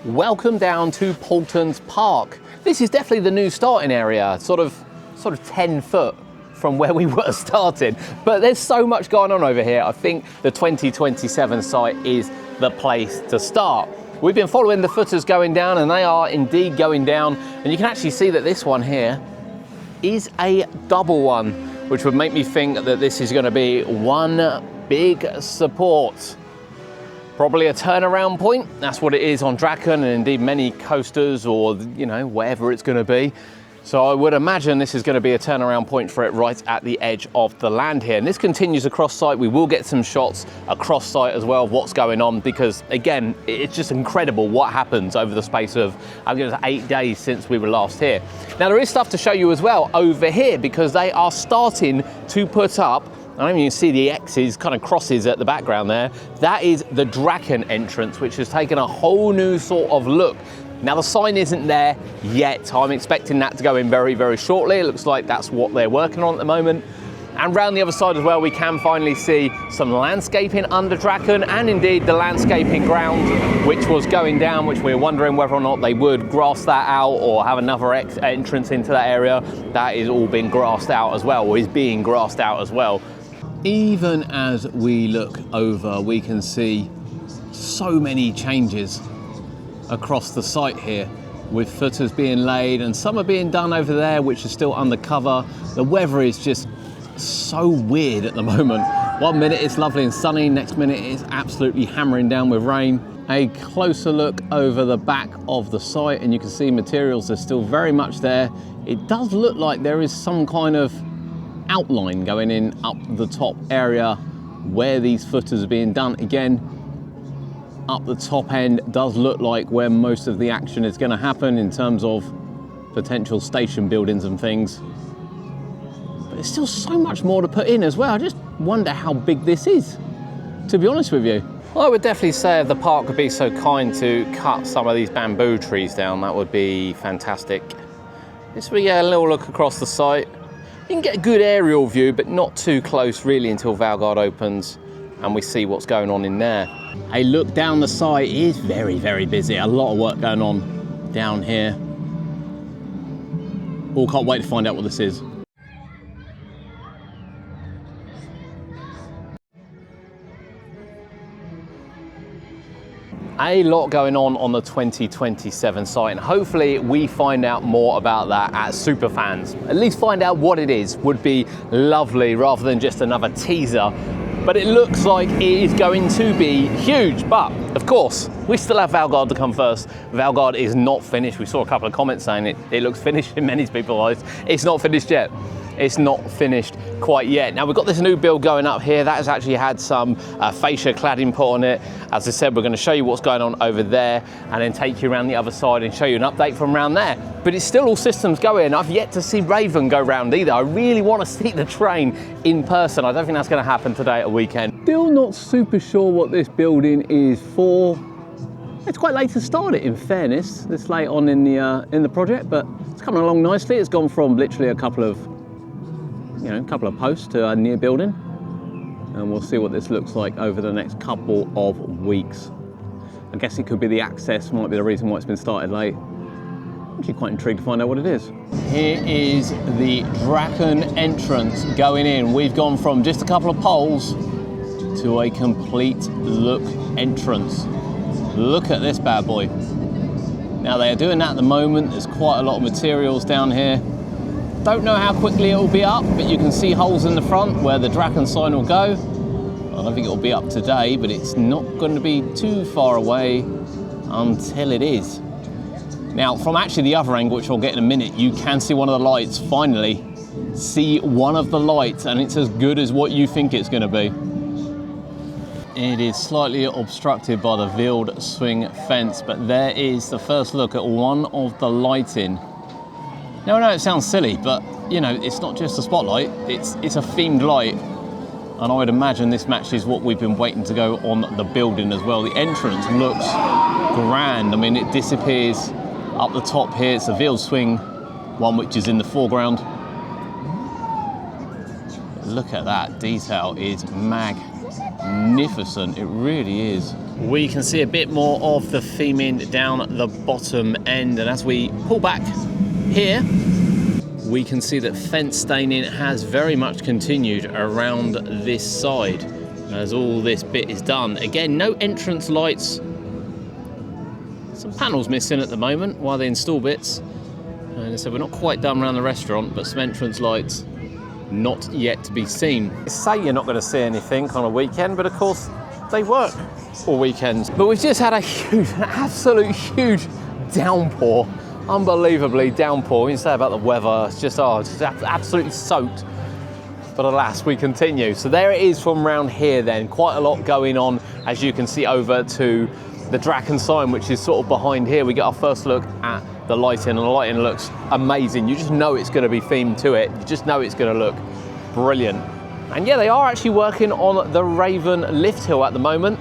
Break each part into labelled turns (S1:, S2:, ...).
S1: Welcome down to Paultons Park. This is definitely the new starting area, sort of 10 foot from where we were starting. But there's so much going on over here. I think the 2027 site is the place to start. We've been following the footers going down, and they are indeed going down. And you can actually see that this one here is a double one, which would make me think that this is going to be one big support. Probably a turnaround point. That's what it is on Drakon, and indeed many coasters, or whatever it's going to be. So I would imagine this is going to be a turnaround point for it right at the edge of the land here. And this continues across site. We will get some shots across site as well of what's going on, because again, it's just incredible what happens over the space of, I think it was 8 days since we were last here. Now there is stuff to show you as well over here, because they are starting to put up, I don't even see the X's, kind of crosses at the background there. That is the Drakon entrance, which has taken a whole new sort of look. Now the sign isn't there yet. I'm expecting that to go in very, very shortly. It looks like that's what they're working on at the moment. And round the other side as well, we can finally see some landscaping under Drakon, and indeed the landscaping ground, which was going down, which we were wondering whether or not they would grass that out or have another entrance into that area. That is all been grassed out as well, or is being grassed out as well. Even as we look over, we can see so many changes across the site here, with footers being laid, and some are being done over there which are still undercover. The weather is just so weird at the moment. One minute it's lovely and sunny, next minute it's absolutely hammering down with rain. A closer look over the back of the site, and you can see materials are still very much there. It does look like there is some kind of outline going in up the top area where these footers are being done. Again, up the top end does look like where most of the action is going to happen in terms of potential station buildings and things. But there's still so much more to put in as well. I just wonder how big this is, to be honest with you. Well, I would definitely say if the park could be so kind to cut some of these bamboo trees down, that would be fantastic. Just we get a little look across the site. You can get a good aerial view, but not too close really until Valgard opens and we see what's going on in there. A look down the site is very, very busy. A lot of work going on down here. Oh, can't wait to find out what this is. A lot going on the 2027 site, and hopefully we find out more about that at Superfans. At least find out what it is would be lovely, rather than just another teaser. But it looks like it is going to be huge. But of course, we still have Valgard to come first. Valgard is not finished. We saw a couple of comments saying it looks finished in many people's eyes. It's not finished yet. It's not finished quite yet. Now we've got this new build going up here that has actually had some fascia cladding put on it. As I said, we're going to show you what's going on over there and then take you around the other side and show you an update from around there. But it's still all systems going. I've yet to see Raven go round either. I really want to see the train in person. I don't think that's going to happen today at a weekend. Still not super sure what this building is for. It's quite late to start it, in fairness, this late on in the project, but it's coming along nicely. It's gone from literally a couple of posts to a near building, and we'll see what this looks like over the next couple of weeks. I guess it could be the access might be the reason why it's been started late. I'm actually quite intrigued to find out what it is. Here is the Drakon entrance going in. We've gone from just a couple of poles to a complete look entrance. Look at this bad boy. Now they are doing that at the moment. There's quite a lot of materials down here. Don't know how quickly it will be up, but you can see holes in the front where the Drakon sign will go. I don't think it will be up today, but it's not going to be too far away until it is. Now, from actually the other angle, which I'll get in a minute, you can see one of the lights, finally. See one of the lights, and it's as good as what you think it's going to be. It is slightly obstructed by the veiled swing fence, but there is the first look at one of the lighting. Now I know it sounds silly, but it's not just a spotlight, it's a themed light. And I would imagine this matches what we've been waiting to go on the building as well. The entrance looks grand. I mean, it disappears up the top here. It's the veiled swing one which is in the foreground. Look at that, detail is magnificent, it really is. We can see a bit more of the theming down the bottom end, and as we pull back here, we can see that fence staining has very much continued around this side as all this bit is done. Again, no entrance lights. Some panels missing at the moment while they install bits. And so we're not quite done around the restaurant, but some entrance lights not yet to be seen. You say you're not going to see anything on a weekend, but of course they work all weekends. But we've just had a huge, absolute huge downpour. Unbelievably downpour. You say about the weather, it's just absolutely soaked. But alas, we continue. So there it is from round here then. Quite a lot going on, as you can see, over to the Drakon sign, which is sort of behind here. We get our first look at the lighting, and the lighting looks amazing. You just know it's going to be themed to it. You just know it's going to look brilliant. And yeah, they are actually working on the Raven lift hill at the moment.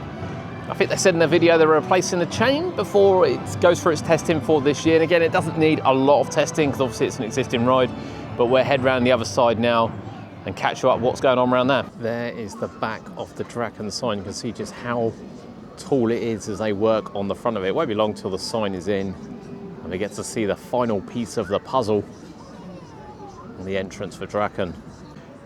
S1: I think they said in the video they're replacing the chain before it goes for its testing for this year. And again, it doesn't need a lot of testing because obviously it's an existing ride, but we'll head round the other side now and catch you up what's going on around there. There is the back of the Drakon sign. You can see just how tall it is as they work on the front of it. It won't be long till the sign is in and we get to see the final piece of the puzzle on the entrance for Drakon.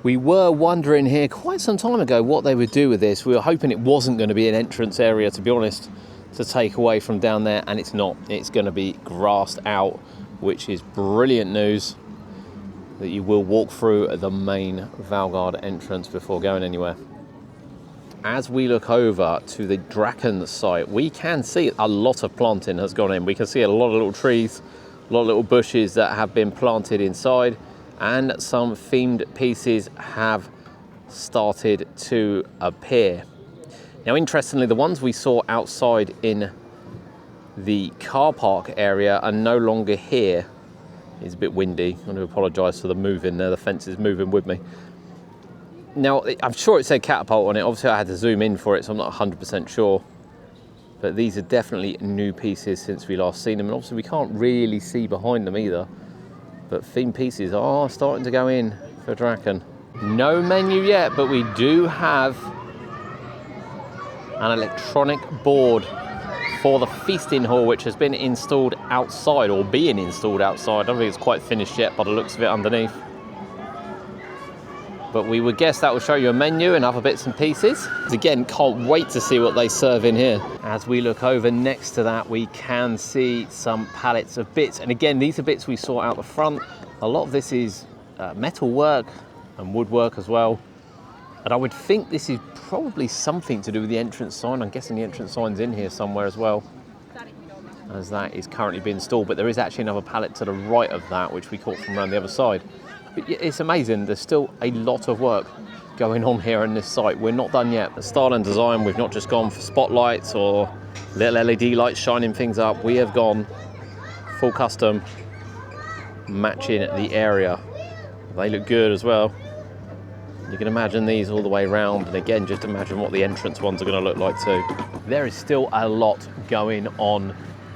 S1: We were wondering here quite some time ago what they would do with this. We were hoping it wasn't going to be an entrance area, to be honest, to take away from down there, and it's not. It's going to be grassed out, which is brilliant news, that you will walk through the main Valgard entrance before going anywhere. As we look over to the Drakon site, we can see a lot of planting has gone in. We can see a lot of little trees, a lot of little bushes that have been planted inside, and some themed pieces have started to appear. Now, interestingly, the ones we saw outside in the car park area are no longer here. It's a bit windy. I want to apologise for the moving there. The fence is moving with me. Now, I'm sure it said catapult on it. Obviously, I had to zoom in for it, so I'm not 100% sure. But these are definitely new pieces since we last seen them. And obviously, we can't really see behind them either. But theme pieces are starting to go in for Drakon. No menu yet, but we do have an electronic board for the feasting hall, which has been installed outside, or being installed outside. I don't think it's quite finished yet by the looks of it underneath. But we would guess that will show you a menu and other bits and pieces. Again, can't wait to see what they serve in here. As we look over next to that, we can see some pallets of bits. And again, these are bits we saw out the front. A lot of this is metal work and woodwork as well. And I would think this is probably something to do with the entrance sign. I'm guessing the entrance sign's in here somewhere as well, as that is currently being installed. But there is actually another pallet to the right of that, which we caught from around the other side. But it's amazing, there's still a lot of work going on here on this site. We're not done yet. The style and design, we've not just gone for spotlights or little LED lights shining things up. We have gone full custom, matching the area. They look good as well. You can imagine these all the way around, and again, just imagine what the entrance ones are going to look like too. There is still a lot going on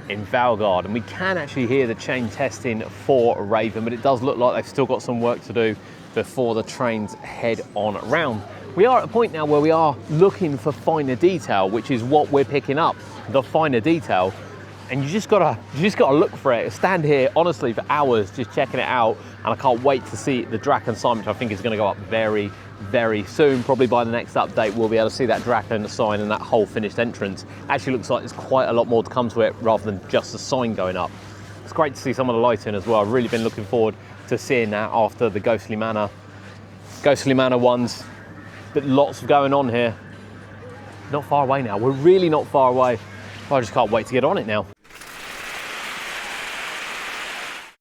S1: in Valgard, and we can actually hear the chain testing for Raven, but it does look like they've still got some work to do before the trains head on around. We are at a point now where we are looking for finer detail, which is what we're picking up, the finer detail. And you just gotta look for it. Stand here honestly for hours just checking it out, and I can't wait to see the Drakon sign, which I think is going to go up very, very soon. Probably by the next update we'll be able to see that Drakon sign and that whole finished entrance. Actually looks like there's quite a lot more to come to it rather than just the sign going up. It's great to see some of the lighting as well. I've really been looking forward to seeing that after the Ghostly Manor ones. But lots going on here. Not far away now. We're really not far away. I just can't wait to get on it now.